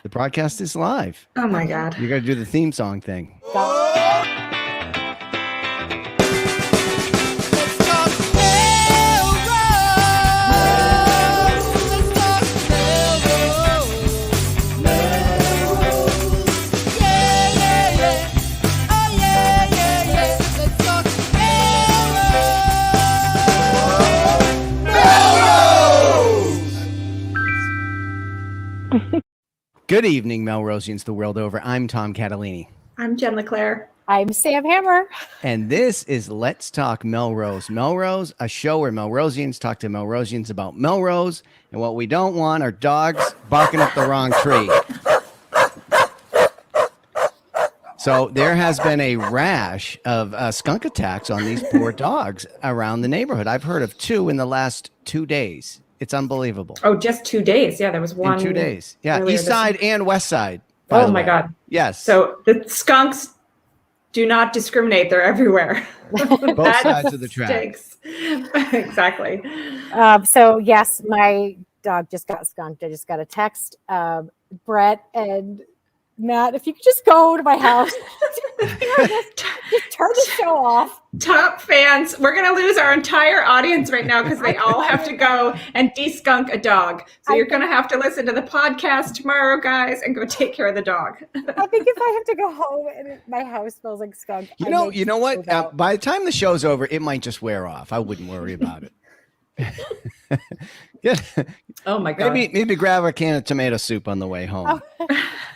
The broadcast is live. Oh my God. You got to do the theme song thing. Good evening, Melrosians the world over. I'm Tom Catalini. I'm Jen LeClaire. I'm Sam Hammer. And this is Let's Talk Melrose. Melrose, a show where Melrosians talk to Melrosians about Melrose, and what we don't want are dogs barking up the wrong tree. So there has been a rash of skunk attacks on these poor dogs around the neighborhood. I've heard of 2 in the last 2 days. It's unbelievable. Oh, just 2 days. Yeah, there was one. In 2 days. Yeah, east side and west side. Oh my God. Yes. So the skunks do not discriminate. They're everywhere. Both sides of the tracks. Exactly. So yes, my dog just got skunked. I just got a text. Brett and Matt, if you could just go to my house, just turn the show off. Top fans, we're going to lose our entire audience right now because they all have to go and de-skunk a dog. So you're going to have to listen to the podcast tomorrow, guys, and go take care of the dog. I think if I have to go home and my house smells like skunk. You know what? By the time the show's over, it might just wear off. I wouldn't worry about it. Yeah. Oh my God. Maybe grab a can of tomato soup on the way home.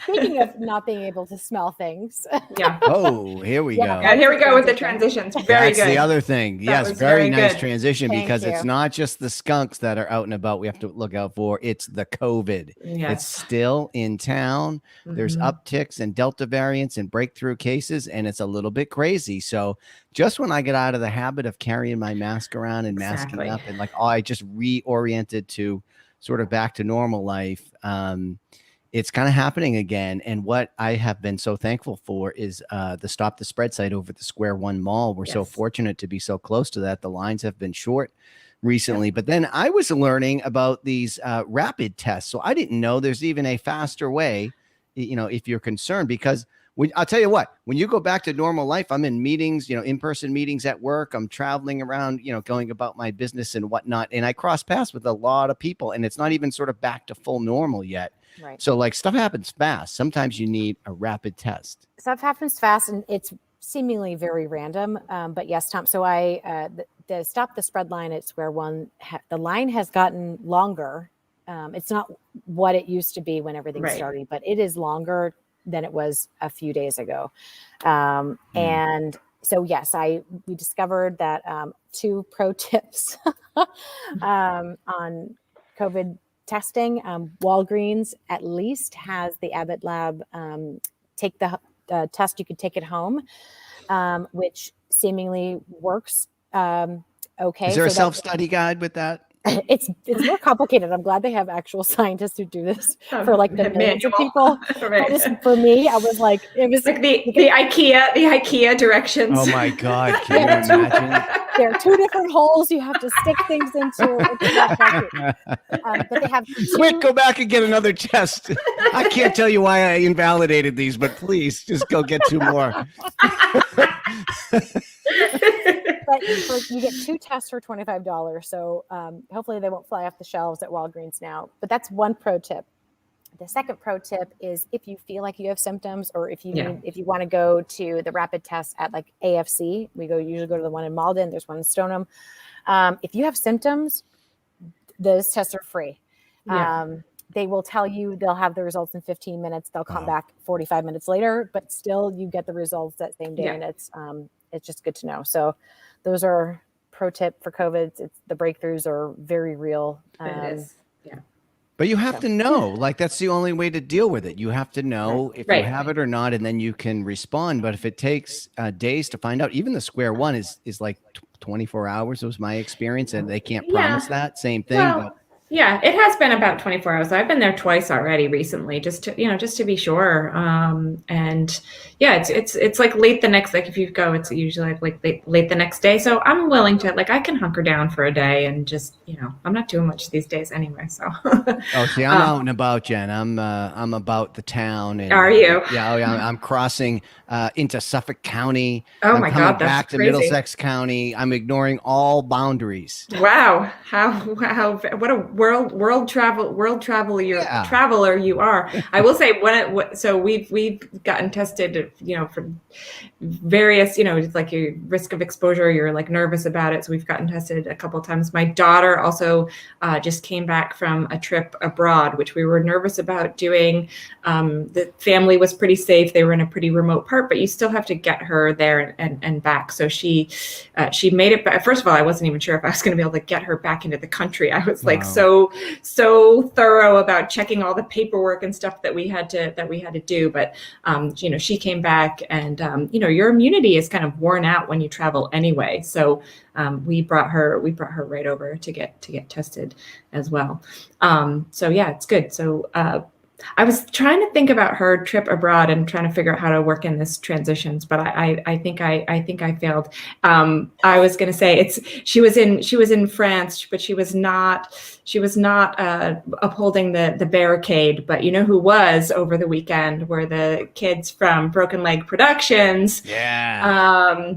Speaking of not being able to smell things. Yeah. Oh, here we go. Yeah, here we go with the transitions. Very good. That's the other thing. Yes, very nice transition because it's not just the skunks that are out and about we have to look out for. It's the COVID. Yes. It's still in town. There's upticks and Delta variants and breakthrough cases, and it's a little bit crazy. So just when I get out of the habit of carrying my mask around and masking up and I just reoriented to sort of back to normal life, it's kind of happening again. And what I have been so thankful for is the Stop the Spread site over at the Square One Mall. We're so fortunate to be so close to that. The lines have been short recently, but then I was learning about these rapid tests. So I didn't know there's even a faster way, if you're concerned, because I'll tell you what, when you go back to normal life, I'm in meetings, in-person meetings at work. I'm traveling around, going about my business and whatnot. And I cross paths with a lot of people, and it's not even sort of back to full normal yet. Right. So stuff happens fast. Sometimes you need a rapid test. Stuff happens fast, and it's seemingly very random. But yes, Tom. So the Stop the Spread line at Square One, the line has gotten longer. It's not what it used to be when everything started, but it is longer than it was a few days ago. And so, yes, we discovered that 2 pro tips on COVID testing. Walgreens at least has the Abbott Lab take the test. You could take it home, which seemingly works okay. Is there a self-study guide with that? It's more complicated. I'm glad they have actual scientists who do this for the millions of people. For me, I was like, it was like the IKEA directions. Oh my God! Can you imagine? There are 2 different holes you have to stick things into. But they have Quick, go back and get another test. I can't tell you why I invalidated these, but please just go get 2 more. But you get 2 tests for $25. So hopefully they won't fly off the shelves at Walgreens now. But that's one pro tip. The second pro tip is if you feel like you have symptoms, or if you want to go to the rapid test at AFC, we usually go to the one in Malden. There's one in Stoneham. If you have symptoms, those tests are free. Yeah. They will tell you they'll have the results in 15 minutes. They'll come back 45 minutes later, but still you get the results that same day. And it's just good to know. So those are pro tip for COVID. The breakthroughs are very real. It is. Yeah. But you have to know, that's the only way to deal with it. You have to know if you have it or not, and then you can respond. But if it takes days to find out, even the Square One is like 24 hours was my experience, and they can't promise that same thing. Well, Yeah, it has been about 24 hours. I've been there twice already recently, just to be sure. And yeah, it's like late the next, like if you go, it's usually like late the next day. So I'm willing to, like, I can hunker down for a day and just, I'm not doing much these days anyway. So Oh, see, I'm out and about, Jen. I'm about the town, and are you? yeah, I'm crossing into Suffolk County. Oh I'm my coming God, that's back to crazy. Middlesex County. I'm ignoring all boundaries. Wow, how what a traveler you are. I will say so we've gotten tested, for various, it's like your risk of exposure, you're like nervous about it. So we've gotten tested a couple of times. My daughter also just came back from a trip abroad, which we were nervous about doing. The family was pretty safe. They were in a pretty remote part, but you still have to get her there and back. So she made it back. First of all, I wasn't even sure if I was going to be able to get her back into the country. I was like so thorough about checking all the paperwork and stuff that we had to do. But she came back, and your immunity is kind of worn out when you travel anyway. So we brought her right over to get tested as well. So yeah, it's good. So I was trying to think about her trip abroad and trying to figure out how to work in this transitions, but I think I failed. I was going to say she was in France, but she was not upholding the barricade. But you know who was over the weekend were the kids from Broken Leg Productions. Yeah.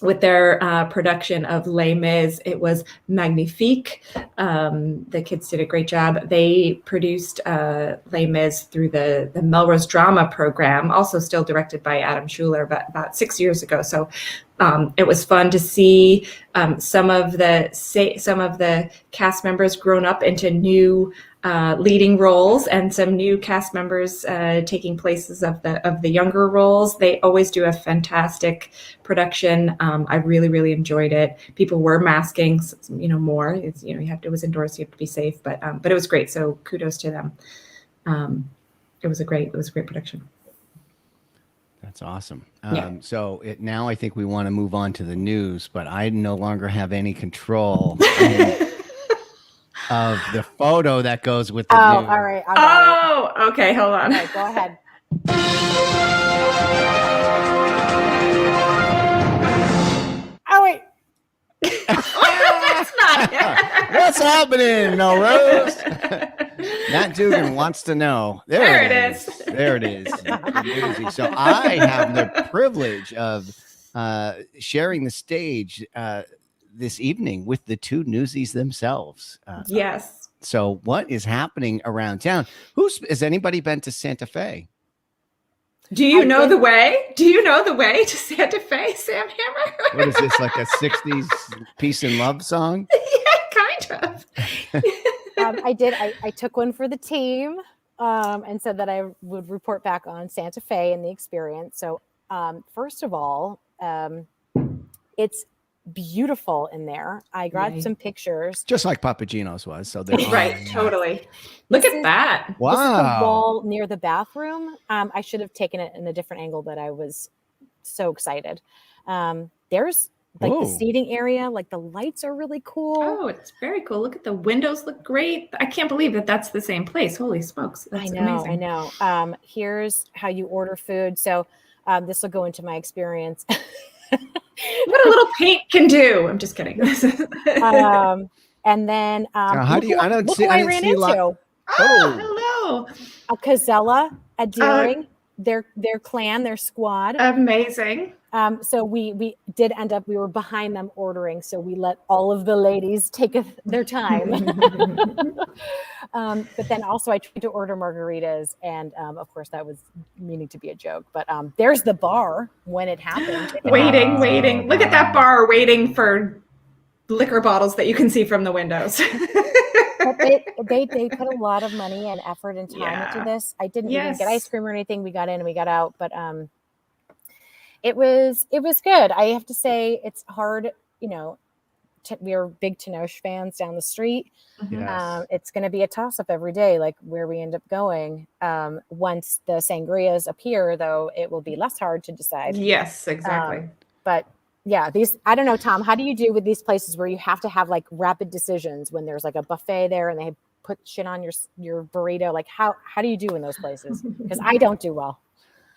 With their production of Les Mis. It was magnifique. The kids did a great job. They produced Les Mis through the Melrose drama program, also still directed by Adam Schuler, but about 6 years ago. So it was fun to see some of the cast members grown up into new leading roles, and some new cast members taking places of the younger roles. They always do a fantastic production. I really, really enjoyed it. People were masking, more. It was indoors, you have to be safe, but it was great. So kudos to them. It was a great production. That's awesome. Yeah. So now I think we want to move on to the news, but I no longer have any control of the photo that goes with the news. All right. I got it. Okay. Hold on. Okay, go ahead. Oh, wait. That's not it. What's happening, Melrose? Matt Dugan wants to know. There it is. There it is. So I have the privilege of sharing the stage this evening with the two newsies themselves. Yes. So what is happening around town? Has anybody been to Santa Fe? Do you know the way? Do you know the way to Santa Fe, Sam Hammer? What is this, like a 60s peace and love song? Yeah, kind of. I did. I took one for the team and said that I would report back on Santa Fe and the experience. So first of all, it's beautiful in there. I grabbed some pictures. Just like Papagino's was. So they're right, totally. Look at that. Wow. This is the wall near the bathroom. I should have taken it in a different angle, but I was so excited. There's like the seating area, like the lights are really cool. Oh, it's very cool. Look at the windows, look great. I can't believe that that's the same place. Holy smokes. That's amazing. I know. Here's how you order food. So this will go into my experience. What a little paint can do. I'm just kidding. And then how do you? I don't see. I ran into. Hello. A Casella, a Deering, their clan, their squad. Amazing. So we did end up, we were behind them ordering. So we let all of the ladies take their time. But then also I tried to order margaritas. And of course that was meaning to be a joke. But there's the bar when it happened. Waiting. Look at that bar waiting for liquor bottles that you can see from the windows. But they put a lot of money and effort and time into this. I didn't even get ice cream or anything. We got in and we got out. But it was good. I have to say it's hard, we are big Tenoch fans down the street. Yes. It's going to be a toss up every day, like where we end up going. Once the sangrias appear, though, it will be less hard to decide. Yes, exactly. But yeah, I don't know, Tom, how do you do with these places where you have to have like rapid decisions when there's like a buffet there and they put shit on your burrito? Like how do you do in those places? Because I don't do well.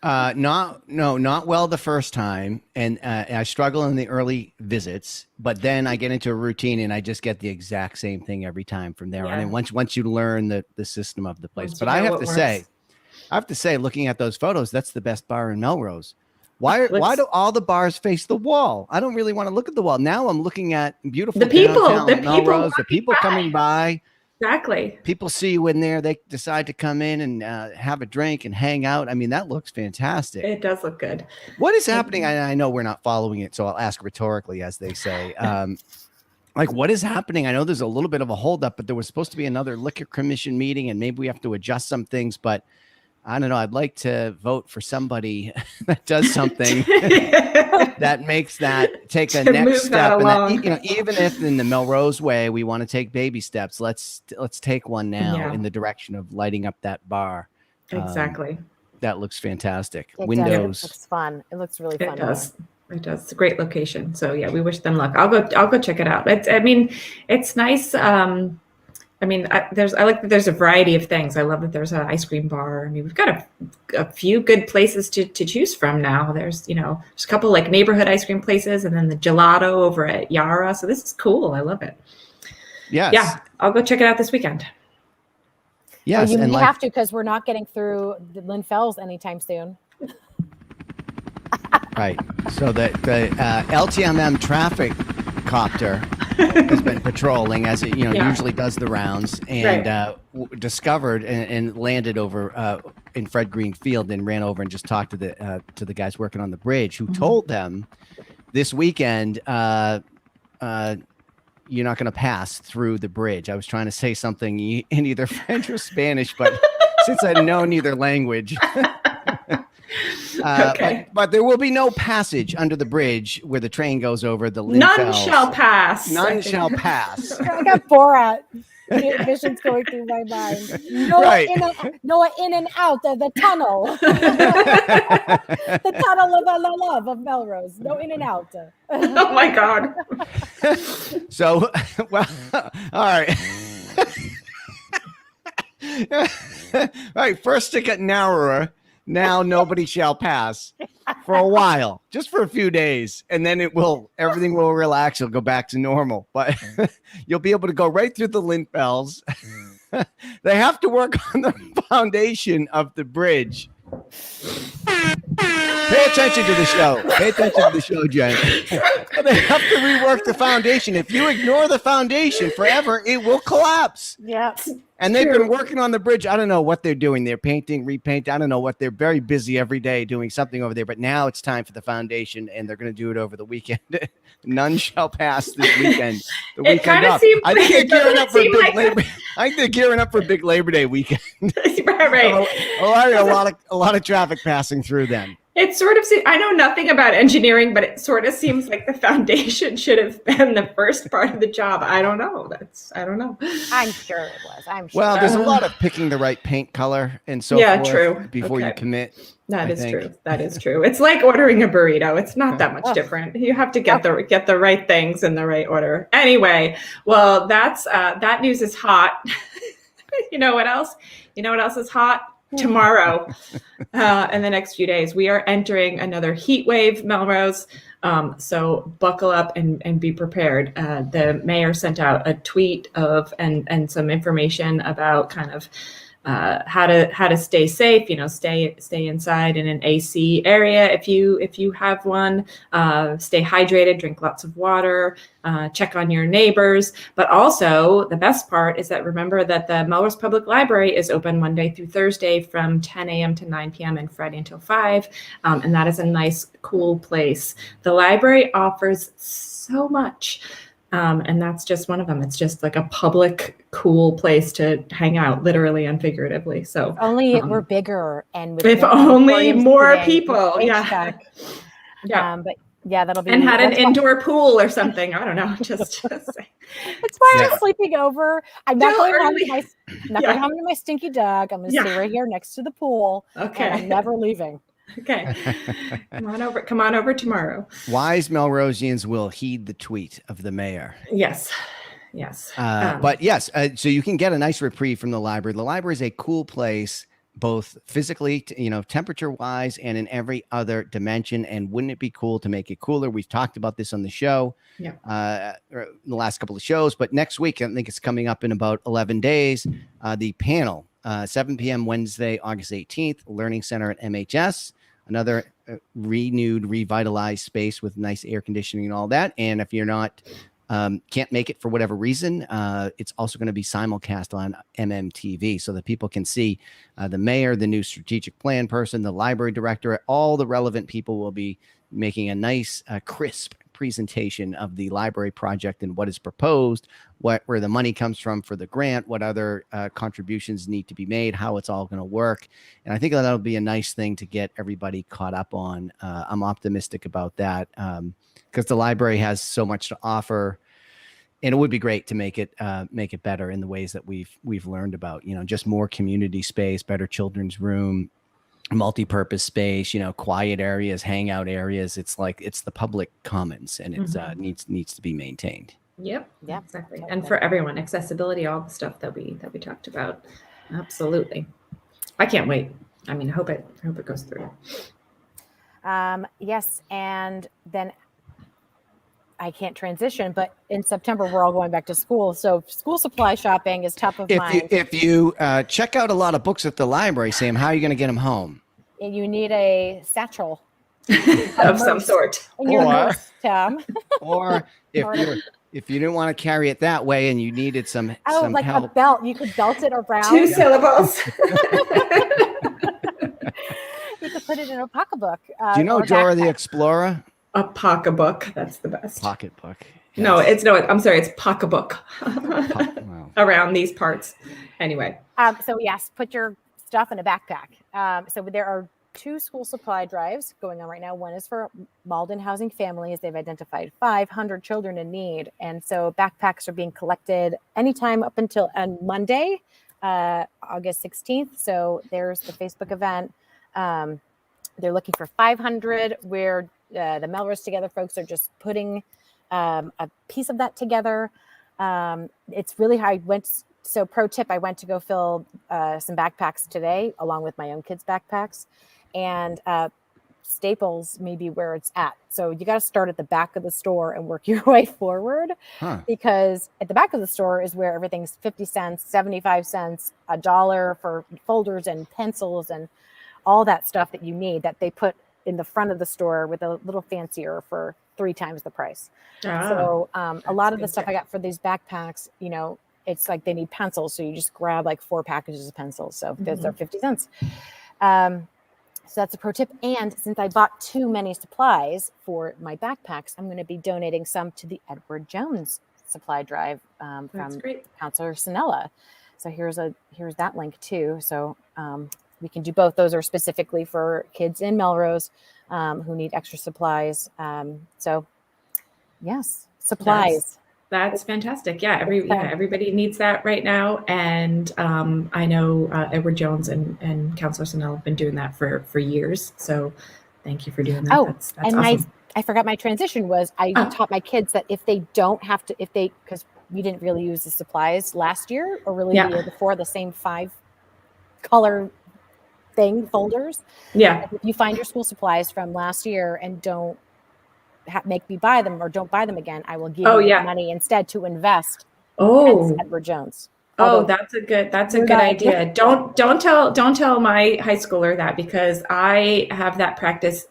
Not well the first time, and I struggle in the early visits, but then I get into a routine and I just get the exact same thing every time from there on. And once you learn the system of the place, but I have to say, looking at those photos, that's the best bar in Melrose. Why do all the bars face the wall? I don't really want to look at the wall. Now I'm looking at beautiful the people coming by. Exactly. People see you in there. They decide to come in and have a drink and hang out. I mean, that looks fantastic. It does look good. What is happening? I know we're not following it, so I'll ask rhetorically, as they say. Like, what is happening? I know there's a little bit of a holdup, but there was supposed to be another liquor commission meeting, and maybe we have to adjust some things. But I don't know. I'd like to vote for somebody that does something that makes that take a next step. And that, even if in the Melrose way, we want to take baby steps, let's take one now in the direction of lighting up that bar. Exactly. That looks fantastic. Windows. It looks fun. It looks really fun. It does. It does. It's a great location. So yeah, we wish them luck. I'll go check it out. It's nice. I like that there's a variety of things. I love that there's an ice cream bar. I mean, we've got a few good places to choose from now. There's a couple like neighborhood ice cream places, and then the gelato over at Yara. So this is cool. I love it. Yes. Yeah. I'll go check it out this weekend. Yes. Well, you have to, because we're not getting through the Lynn Fells anytime soon. Right. So the LTMM traffic copter has been patrolling, as it usually does the rounds, and discovered and landed over in Fred Green Field, and ran over and just talked to the guys working on the bridge, who told them this weekend, you're not going to pass through the bridge. I was trying to say something in either French or Spanish, but since I know neither language. But there will be no passage under the bridge where the train goes over the Lynn None Fells. shall pass. None shall pass. I got Borat visions going through my mind. Noah in and out of the tunnel. The tunnel of the love of Melrose. No in and out. Oh my God. So, well, all right. All right, first to get narrower. Now nobody shall pass for a while, just for a few days, and then everything will relax. It'll go back to normal, but you'll be able to go right through the Lynn Fells. They have to work on the foundation of the bridge. Pay attention to the show. Pay attention to the show, Jen. They have to rework the foundation. If you ignore the foundation forever, it will collapse. Yeah. And they've been working on the bridge. I don't know what they're doing. They're painting, repaint. I don't know what. They're very busy every day doing something over there. But now it's time for the foundation, and they're going to do it over the weekend. None shall pass this weekend. The it kind of seems. I think they're gearing up for a big Labor. I think they're gearing up for a big Labor Day weekend. Right. A lot of traffic passing through them. It sort of seems, I know nothing about engineering, but it sort of seems like the foundation should have been the first part of the job. I don't know. I don't know. I'm sure it was. Well, there's a lot of picking the right paint color and so forth true. Before you commit. That is true. That is true. It's like ordering a burrito. It's not that much different. You have to get the right things in the right order. Anyway, well, that news is hot. You know what else? You know what else is hot? Tomorrow, in the next few days, we are entering another heat wave, Melrose. So buckle up and be prepared. The mayor sent out a tweet and some information about kind of how to stay safe. Stay inside in an AC area if you have one. Stay hydrated, drink lots of water. Check on your neighbors. But also, the best part is that remember that the Melrose Public Library is open Monday through Thursday from 10 a.m. to 9 p.m. and Friday until 5. And that is a nice, cool place. The library offers so much. And that's just one of them. It's just like a public, cool place to hang out, literally and figuratively. So if only it were bigger, and if only more people. Yeah. But yeah, that'll be. And had an indoor pool or something. I don't know. Just That's why I'm sleeping over. I'm not going home to my stinky dog. I'm going to stay right here next to the pool. Okay. And I'm never leaving. Okay. Come on over tomorrow. Wise Melrosians will heed the tweet of the mayor. Yes. Yes. But yes, so you can get a nice reprieve from the library. The library is a cool place, both physically, temperature wise, and in every other dimension. And wouldn't it be cool to make it cooler? We've talked about this on the show, in the last couple of shows. But next week, I think it's coming up in about 11 days. The panel, 7 p.m. Wednesday, August 18th, Learning Center at MHS. Another renewed, revitalized space with nice air conditioning and all that. And if you're not can't make it for whatever reason, it's also going to be simulcast on MMTV so that people can see the mayor, the new strategic plan person, the library director, all the relevant people will be making a nice, crisp presentation of the library project and what is proposed, where the money comes from for the grant, what other contributions need to be made, how it's all going to work. And I think that'll be a nice thing to get everybody caught up on. I'm optimistic about that. Because the library has so much to offer, and it would be great to make it better in the ways that we've learned about. Just more community space, better children's room, multi-purpose space. Quiet areas, hangout areas. It's like it's the public commons, and it's needs to be maintained. Yep. Yeah. Exactly. And for everyone, accessibility, all the stuff that we talked about. Absolutely. I can't wait. I mean, I hope it goes through. Yes, and then. I can't transition, but in September, we're all going back to school. So school supply shopping is top of mind. If you check out a lot of books at the library, Sam, how are you going to get them home? You need a satchel. Of some sort. In your purse, Tom. Or if you didn't want to carry it that way and you needed some like help. A belt. You could belt it around. 2 syllables. You could put it in a pocketbook. Do you know Dora the Explorer? A pocketbook. That's the best. Pocketbook. Yes. I'm sorry. It's pocketbook. Wow. Around these parts. Anyway. So yes, put your stuff in a backpack. So there are 2 school supply drives going on right now. One is for Malden Housing Families. They've identified 500 children in need. And so backpacks are being collected anytime up until on Monday, August 16th. So there's the Facebook event. They're looking for 500 where the Melrose Together folks are just putting a piece of that together. It's really hard. So pro tip, I went to go fill some backpacks today, along with my own kids' backpacks. And Staples may be where it's at. So you got to start at the back of the store and work your way forward, because at the back of the store is where everything's 50 cents, 75 cents, $1 for folders and pencils and all that stuff that you need that they put in the front of the store with a little fancier for 3 times the price. So a lot of the stuff I got for these backpacks, it's like they need pencils. So you just grab like 4 packages of pencils. So those are 50 cents. So that's a pro tip. And since I bought too many supplies for my backpacks, I'm going to be donating some to the Edward Jones supply drive from Counselor Sinella. So here's that link too. So we can do both. Those are specifically for kids in Melrose who need extra supplies. So yes, supplies. That's fantastic. Yeah, everybody needs that right now. And I know Edward Jones and Counselor Snell have been doing that for years. So thank you for doing that. That's and awesome. I forgot my transition was I taught my kids that if they don't have to, because we didn't really use the supplies last year or really the year before, the same 5 color folders. Yeah. If you find your school supplies from last year and don't make me buy them or don't buy them again, I will give you money instead to invest. In Edward Jones. That's a good idea. Don't tell my high schooler that, because I have that practice,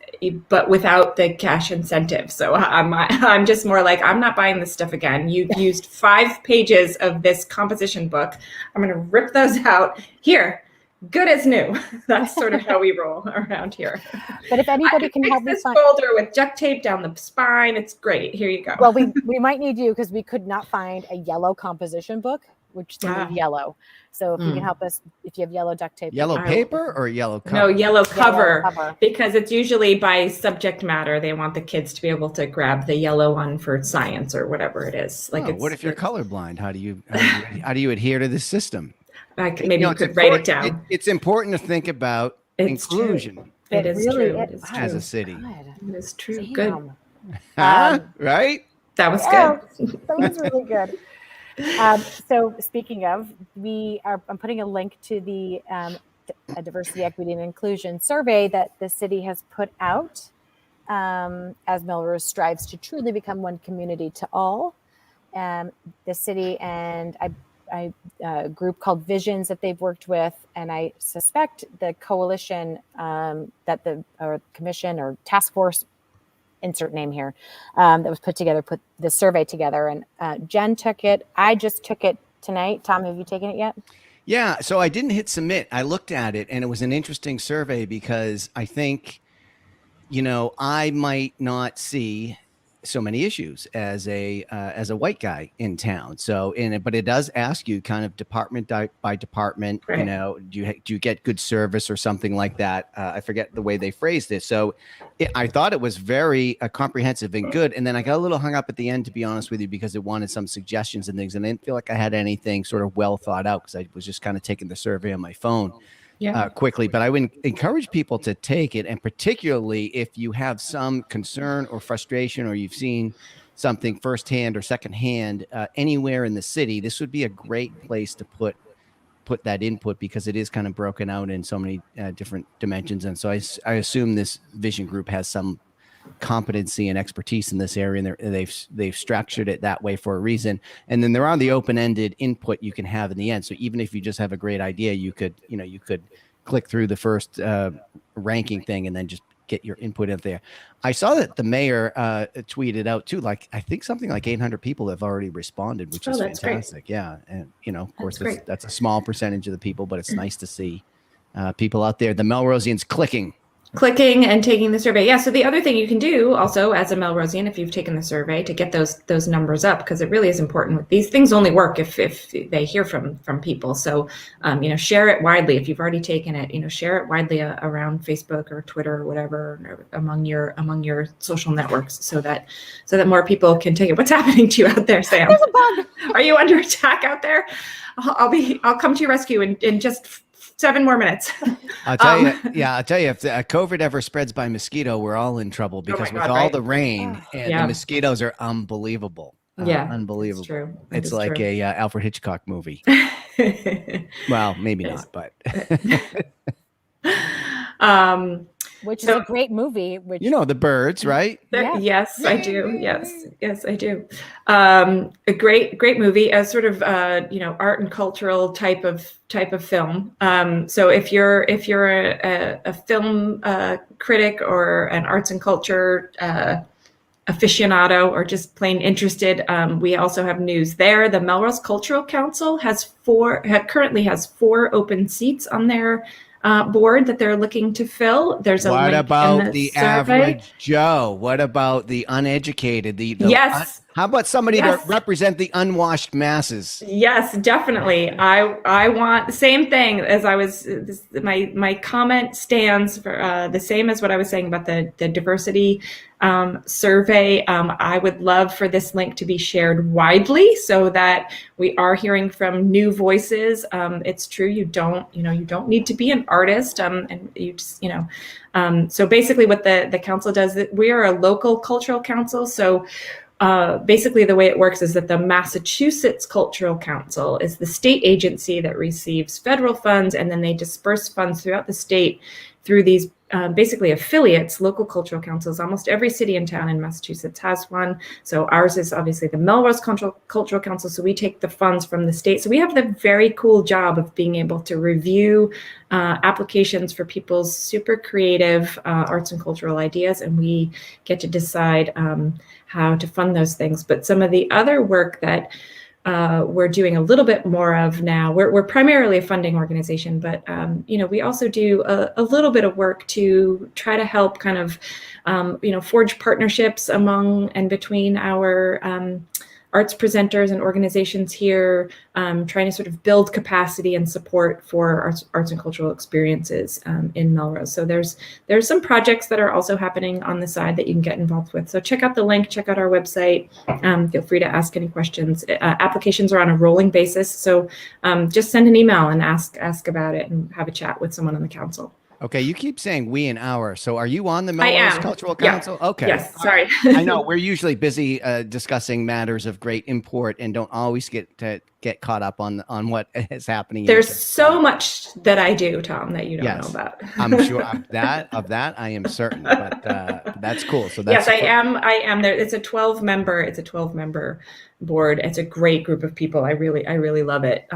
but without the cash incentive. So I'm just more like, I'm not buying this stuff again. You've used 5 pages of this composition book. I'm going to rip those out. Here, good as new. That's sort of how we roll around here. But if anybody can help me this folder with duct tape down the spine, it's great. Here you go. Well, we might need you, because we could not find a yellow composition book, which is yellow. So if you can help us, if you have yellow duct tape. Yellow paper or yellow cover? No, yellow cover, because it's usually by subject matter. They want the kids to be able to grab the yellow one for science or whatever it is. What if you're colorblind? How do you adhere to this system? Maybe you could write it down. It's important to think about inclusion. True. It is true. As a city. It is true. Damn. Good. Right? That was good. That was really good. So speaking of, I'm putting a link to the a diversity, equity, and inclusion survey that the city has put out as Melrose strives to truly become one community to all. The city and a group called Visions that they've worked with, and I suspect the coalition that or commission or task force, insert name here, that was put the survey together. And Jen took it. I just took it tonight. Tom, have you taken it yet? Yeah, so I didn't hit submit. I looked at it, and it was an interesting survey because I think, I might not see so many issues as a white guy in town. So but it does ask you kind of department by department, Right. do you get good service or something like that? I forget the way they phrased it. So I thought it was very comprehensive and good. And then I got a little hung up at the end, to be honest with you, because it wanted some suggestions and things. And I didn't feel like I had anything sort of well thought out because I was just kind of taking the survey on my phone. Quickly, but I would encourage people to take it, and particularly if you have some concern or frustration, or you've seen something firsthand or secondhand anywhere in the city, this would be a great place to put that input, because it is kind of broken out in so many different dimensions. And so I assume this vision group has some competency and expertise in this area, and they've structured it that way for a reason. And then there are the open-ended input you can have in the end. So even if you just have a great idea, you could click through the first ranking thing and then just get your input in there. I saw that the mayor tweeted out too, like I think something like 800 people have already responded, which is fantastic. Great. Yeah. And of course that's a small percentage of the people, but it's nice to see people out there, the Melrosians clicking and taking the survey. Yeah. So the other thing you can do also as a Melrosian, if you've taken the survey, to get those numbers up, because it really is important. These things only work if they hear from people. So, share it widely. If you've already taken it, share it widely around Facebook or Twitter or whatever, or among your social networks, so that more people can take it. What's happening to you out there, Sam? There's a bug. Are you under attack out there? I'll come to your rescue in just 7 more minutes. I'll tell you. Yeah, I'll tell you. If COVID ever spreads by mosquito, we're all in trouble, because with all the rain, and the mosquitoes are unbelievable. Unbelievable. It's true. It's like a Alfred Hitchcock movie. Well, maybe not, but. Which is a great movie. Which The Birds, right? Yes, I do. Yes, I do. A great movie, a sort of art and cultural type of film. So if you're a film critic or an arts and culture aficionado, or just plain interested, we also have news there. The Melrose Cultural Council currently has 4 open seats on their board that they're looking to fill. There's a what link about in the survey. Average Joe? What about the uneducated? Yes. How about somebody to represent the unwashed masses? Yes, definitely. I want the same thing as my comment stands for the same as what I was saying about the diversity survey. I would love for this link to be shared widely so that we are hearing from new voices. It's true. You don't need to be an artist. And you just, so basically what the council does, we are a local cultural council. So basically the way it works is that the Massachusetts Cultural Council is the state agency that receives federal funds, and then they disperse funds throughout the state through these basically affiliates, local cultural councils. Almost every city and town in Massachusetts has one. So ours is obviously the Melrose Cultural Council. So we take the funds from the state. So we have the very cool job of being able to review applications for people's super creative arts and cultural ideas, and we get to decide how to fund those things. But some of the other work that we're doing a little bit more of now, we're primarily a funding organization, but we also do a little bit of work to try to help kind of forge partnerships among and between our arts presenters and organizations here, trying to sort of build capacity and support for arts and cultural experiences in Melrose. So there's some projects that are also happening on the side that you can get involved with. So check out the link, check out our website. Feel free to ask any questions. Applications are on a rolling basis. So just send an email and ask about it and have a chat with someone on the council. Okay, you keep saying we and our. So are you on the I Melrose am. Cultural Yeah. Council? Okay. Yes. All Sorry. right. I know we're usually busy discussing matters of great import and don't always get caught up on what is happening in There's each other's so lives. much that I do, Tom, that you don't know Yes, about. I'm sure of that. I am certain, but that's cool. So that's Yes, I am. I am there. It's a 12-member board. It's a great group of people. I really love it.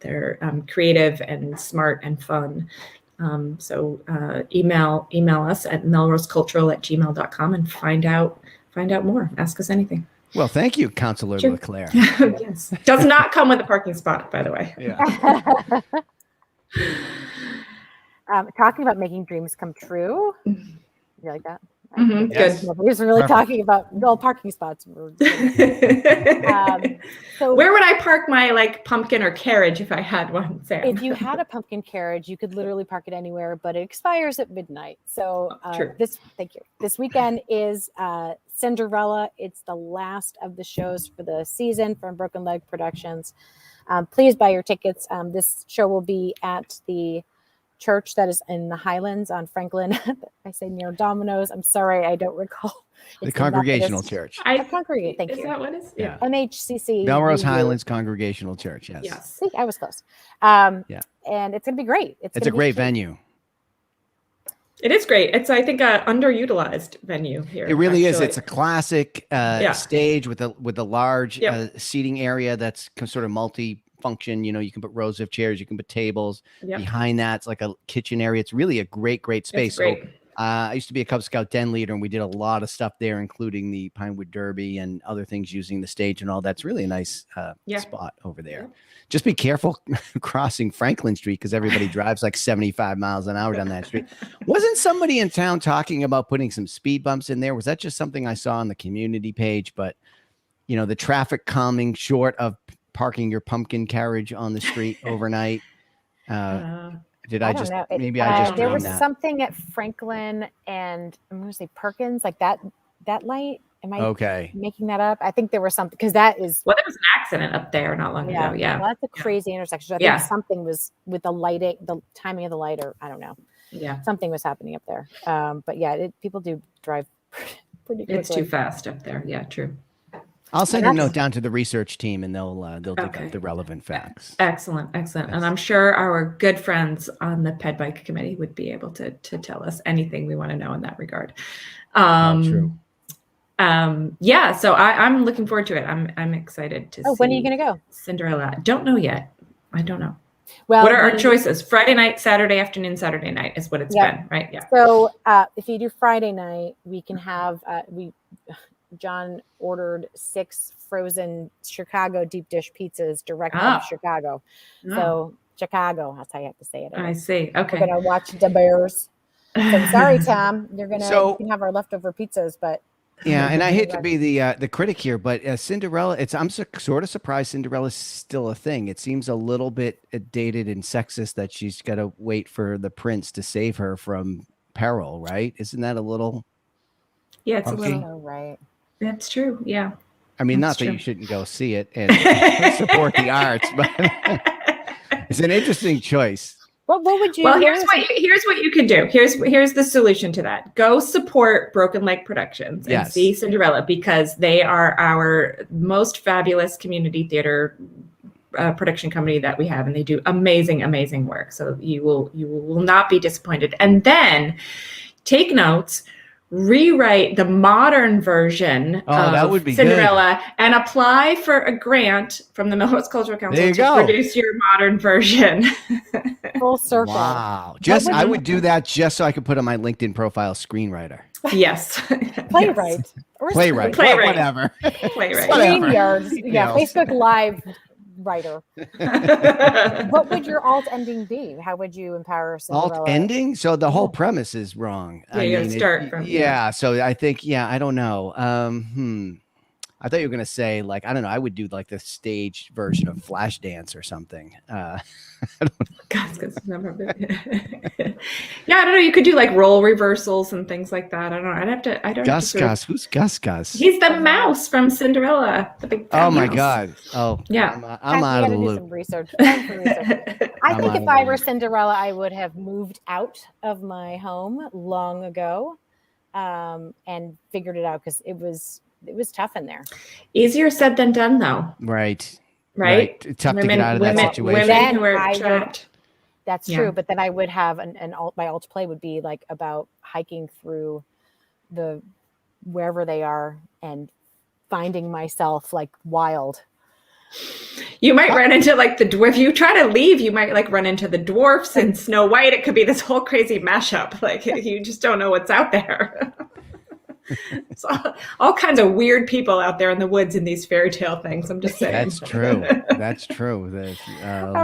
They're creative and smart and fun. So email us at melrosecultural@gmail.com and find out more. Ask us anything. Well, thank you, Councilor Sure. Leclerc. Yes. Does not come with a parking spot, by the way. Yeah. Talking about making dreams come true. You like that? Mhm, Yes. good. We're really Perfect. talking about parking spots. So Where would I park my pumpkin or carriage if I had one, Sam? if you had a pumpkin carriage, you could literally park it anywhere, but it expires at midnight. So True. thank you. This weekend is Cinderella. It's the last of the shows for the season from Broken Leg Productions. Please buy your tickets. This show will be at the church that is in the Highlands on Franklin. I say near Domino's. I'm sorry, I don't recall. The Congregational Church. Thank Is you. that what is? Yeah. MHCC. Melrose Highlands Congregational Church. Yes. Yes. I think I was close. Yeah. And it's going to be great. It's a great venue. It is great. It's, I think, a underutilized venue here. It really is. actually. It's a classic stage with a large seating area that's sort of multi-function. You know, you can put rows of chairs, you can put tables. Yep. Behind that, it's like a kitchen area. It's really a great space. It's great. So, I used to be a Cub Scout den leader, and we did a lot of stuff there, including the Pinewood Derby and other things using the stage and all. That's really a nice spot over there. Yeah. Just be careful crossing Franklin Street because everybody drives like 75 miles an hour down that street. Wasn't somebody in town talking about putting some speed bumps in there? Was that just something I saw on the community page? But, you know, the traffic calming short of parking your pumpkin carriage on the street overnight. Did I just, maybe I just, there was something at Franklin and I'm going to say Perkins, like that light. Am I making that up? I think there was something because that is. Well, there was an accident up there not long ago. Yeah. Well, that's a crazy intersection. I think something was with the lighting, the timing of the light, or I don't know. Yeah. Something was happening up there. But yeah, people do drive pretty quickly. It's too fast up there. Yeah, true. I'll send a note down to the research team and they'll dig up the relevant facts. Excellent. And I'm sure our good friends on the Ped Bike Committee would be able to tell us anything we want to know in that regard. True. Yeah, so I'm looking forward to it. I'm excited to see. When are you going to go? Cinderella. Don't know yet. I don't know. Well, what are our choices? Friday night, Saturday afternoon, Saturday night is what it's been, right? Yeah. So if you do Friday night, we can have John ordered 6 frozen Chicago deep dish pizzas direct from Chicago. So Chicago, that's how you have to say it. I see. Okay. We're gonna watch the Bears. So sorry, Tom. You can have our leftover pizzas, but yeah, and I hate to be the critic here, but Cinderella, I'm sort of surprised Cinderella's still a thing. It seems a little bit dated and sexist that she's got to wait for the prince to save her from peril, right? Isn't that a little? Yeah, it's funky? a little right. That's true. Yeah. I mean, not that you shouldn't go see it and support the arts, but it's an interesting choice. What would you? Well, here's what you can do. Here's the solution to that. Go support Broken Leg Productions and see Cinderella because they are our most fabulous community theater production company that we have, and they do amazing work. So you will not be disappointed. And then take notes. Rewrite the modern version of that would be Cinderella and apply for a grant from the Melrose Cultural Council to produce your modern version. Full circle. Wow. I would do that just so I could put on my LinkedIn profile screenwriter. Yes. Playwright. Playwright. Whatever. Playwright. StreamYard. Yeah. Facebook Live writer. What would your alt ending be? How would you empower Cinderella? Alt ending? So the whole premise is wrong. Yeah, you gotta start from so I think I don't know. I thought you were gonna say like I don't know. I would do like the stage version of Flashdance or something. I don't know. God, Yeah, I don't know. You could do like role reversals and things like that. I don't know. I don't Gus have to Gus. Who's Gus Gus? He's the mouse from Cinderella, the big fat Oh my mouse. God. Oh Yeah. I'm out of the do loop. some research. Time for research. I I'm think out if of I the were loop. Cinderella, I would have moved out of my home long ago, and figured it out, because it was tough in there. Easier said than done, though. Right. Right? Tough to get out of that situation. Women who are Then I would- trapped. That's Yeah. true, but then I would have my alt play would be like about hiking through the wherever they are and finding myself like wild. You might run into like if you try to leave, you might like run into the dwarfs and Snow White. It could be this whole crazy mashup. Like you just don't know what's out there. So all kinds of weird people out there in the woods in these fairy tale things. I'm just saying. That's true. That's true. The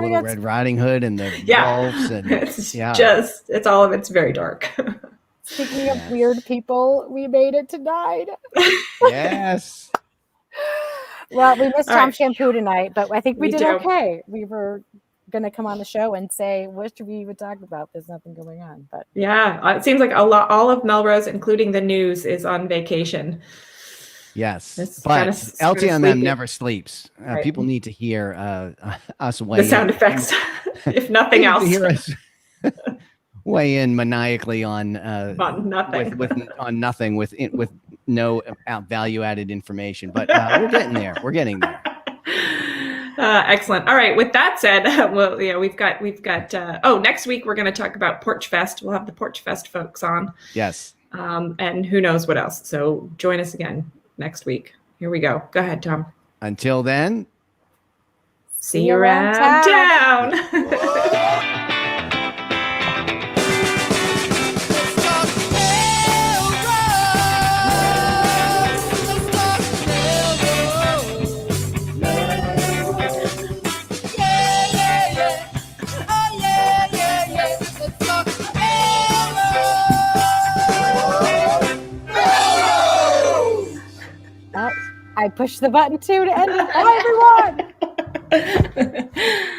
mean, Little Red Riding Hood and the wolves and it's all of it's very dark. Speaking of weird people, we made it tonight. Yes. Well, we missed All Tom right. Shampoo tonight, but I think we did do. okay. We were going to come on the show and say, what should we even talk about? There's nothing going on. But Yeah, it seems like all of Melrose, including the news, is on vacation. Yes, It's but kinda LTMM sleepy. never sleeps. Right. People need to hear us weigh The sound effects, if nothing They need else. to hear us weigh in maniacally on On nothing. on nothing with no value added information. But we're getting there. We're getting there. Excellent. All right. With that said, well, we've got. Next week we're going to talk about Porch Fest. We'll have the Porch Fest folks on. Yes. And who knows what else. So join us again next week. Here we go. Go ahead, Tom. Until then. See you around town. I pushed the button too to end it. Bye, everyone.